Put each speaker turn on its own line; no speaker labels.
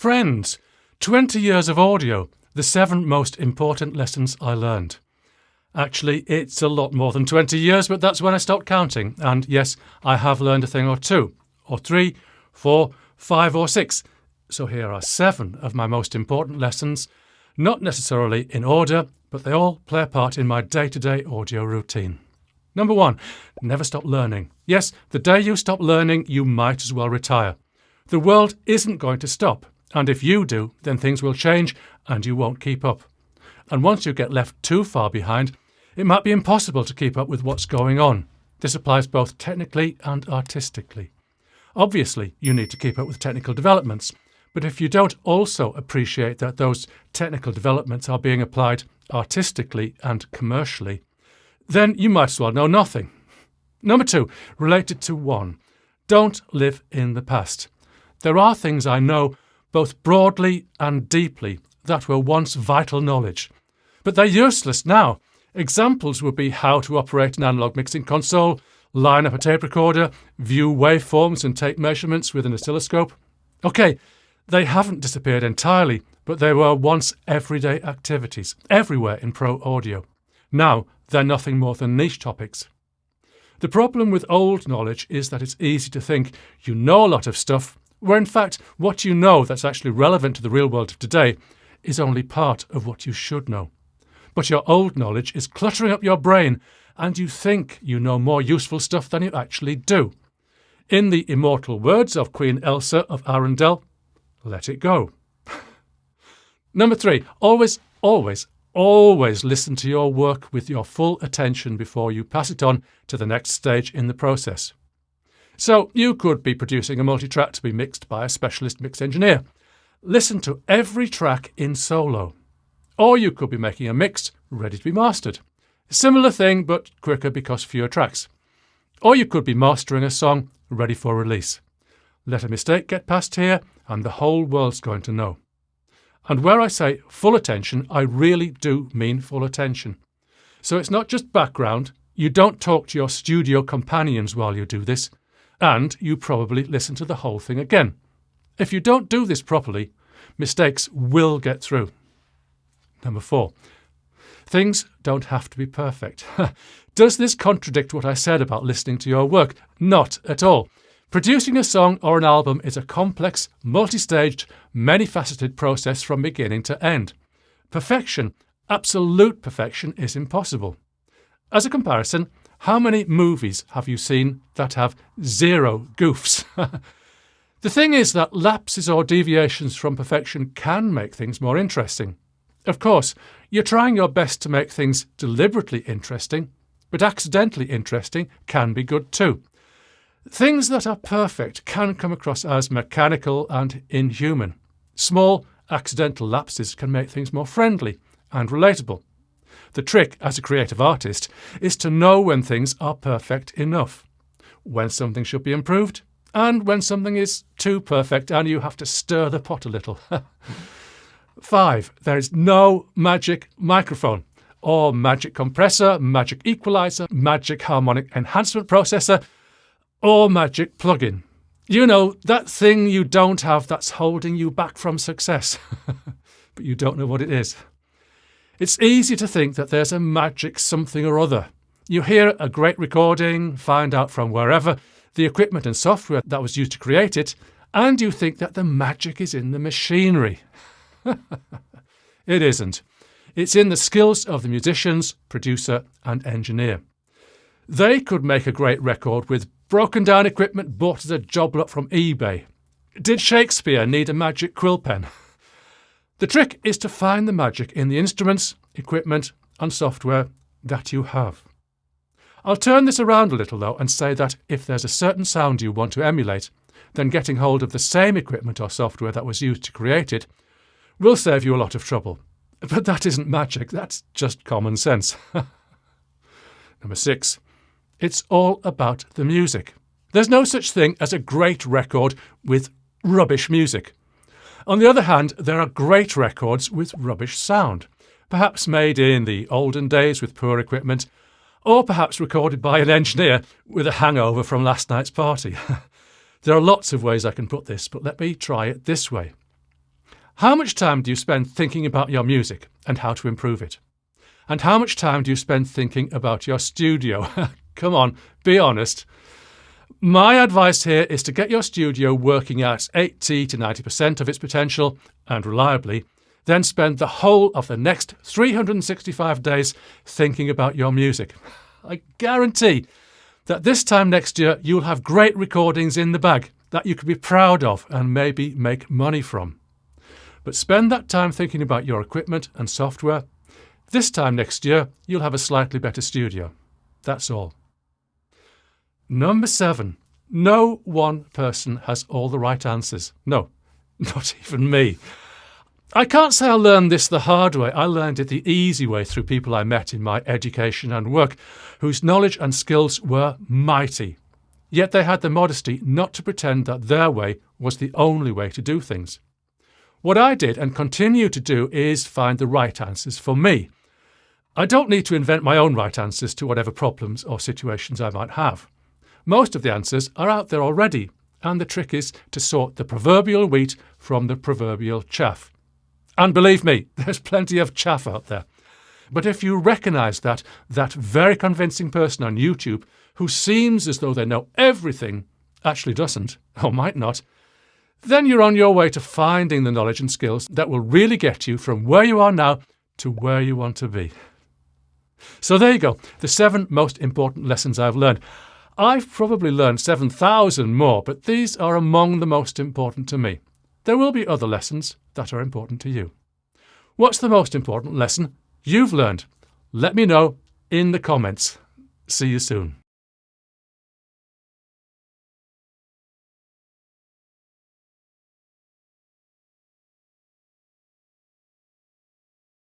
Friends, 20 years of audio, the 7 most important lessons I learned. Actually, it's a lot more than 20 years, but that's when I stopped counting. And yes, I have learned a thing or 2, or 3, 4, 5 or 6. So here are 7 of my most important lessons, not necessarily in order, but they all play a part in my day-to-day audio routine. Number 1, never stop learning. Yes, the day you stop learning, you might as well retire. The world isn't going to stop, and if you do, then things will change and you won't keep up. And once you get left too far behind, it might be impossible to keep up with what's going on. This applies both technically and artistically. Obviously, you need to keep up with technical developments, but if you don't also appreciate that those technical developments are being applied artistically and commercially, then you might as well know nothing. Number 2, related to 1, don't live in the past. There are things I know, both broadly and deeply, that were once vital knowledge. But they're useless now. Examples would be how to operate an analog mixing console, line up a tape recorder, view waveforms and take measurements with an oscilloscope. OK, they haven't disappeared entirely, but they were once everyday activities, everywhere in pro audio. Now, they're nothing more than niche topics. The problem with old knowledge is that it's easy to think you know a lot of stuff, where in fact what you know that's actually relevant to the real world of today is only part of what you should know. But your old knowledge is cluttering up your brain, and you think you know more useful stuff than you actually do. In the immortal words of Queen Elsa of Arundel, let it go. Number 3, always listen to your work with your full attention before you pass it on to the next stage in the process. So you could be producing a multi-track to be mixed by a specialist mix engineer. Listen to every track in solo. Or you could be making a mix ready to be mastered. Similar thing, but quicker because fewer tracks. Or you could be mastering a song ready for release. Let a mistake get past here and the whole world's going to know. And where I say full attention, I really do mean full attention. So it's not just background, you don't talk to your studio companions while you do this, and you probably listen to the whole thing again. If you don't do this properly, mistakes will get through. Number 4, things don't have to be perfect. Does this contradict what I said about listening to your work? Not at all. Producing a song or an album is a complex, multi-staged, many-faceted process from beginning to end. Perfection, absolute perfection, is impossible. As a comparison, how many movies have you seen that have 0 goofs? The thing is that lapses or deviations from perfection can make things more interesting. Of course, you're trying your best to make things deliberately interesting, but accidentally interesting can be good too. Things that are perfect can come across as mechanical and inhuman. Small, accidental lapses can make things more friendly and relatable. The trick as a creative artist is to know when things are perfect enough, when something should be improved, and when something is too perfect and you have to stir the pot a little. 5, there is no magic microphone, or magic compressor, magic equalizer, magic harmonic enhancement processor, or magic plugin. You know, that thing you don't have that's holding you back from success, but you don't know what it is. It's easy to think that there's a magic something or other. You hear a great recording, find out from wherever the equipment and software that was used to create it, and you think that the magic is in the machinery. It isn't. It's in the skills of the musicians, producer and engineer. They could make a great record with broken down equipment bought as a job lot from eBay. Did Shakespeare need a magic quill pen? The trick is to find the magic in the instruments, equipment and software that you have. I'll turn this around a little though and say that if there's a certain sound you want to emulate, then getting hold of the same equipment or software that was used to create it will save you a lot of trouble. But that isn't magic, that's just common sense. Number 6, it's all about the music. There's no such thing as a great record with rubbish music. On the other hand, there are great records with rubbish sound, perhaps made in the olden days with poor equipment, or perhaps recorded by an engineer with a hangover from last night's party. There are lots of ways I can put this, but let me try it this way. How much time do you spend thinking about your music and how to improve it? And how much time do you spend thinking about your studio? Come on, be honest. My advice here is to get your studio working at 80 to 90% of its potential and reliably, then spend the whole of the next 365 days thinking about your music. I guarantee that this time next year you'll have great recordings in the bag that you could be proud of and maybe make money from. But spend that time thinking about your equipment and software. This time next year you'll have a slightly better studio. That's all. Number 7. No one person has all the right answers. No, not even me. I can't say I learned this the hard way. I learned it the easy way through people I met in my education and work, whose knowledge and skills were mighty. Yet they had the modesty not to pretend that their way was the only way to do things. What I did and continue to do is find the right answers for me. I don't need to invent my own right answers to whatever problems or situations I might have. Most of the answers are out there already, and the trick is to sort the proverbial wheat from the proverbial chaff. And believe me, there's plenty of chaff out there. But if you recognise that very convincing person on YouTube who seems as though they know everything actually doesn't, or might not, then you're on your way to finding the knowledge and skills that will really get you from where you are now to where you want to be. So there you go, the 7 most important lessons I've learned. I've probably learned 7,000 more, but these are among the most important to me. There will be other lessons that are important to you. What's the most important lesson you've learned? Let me know in the comments. See you soon.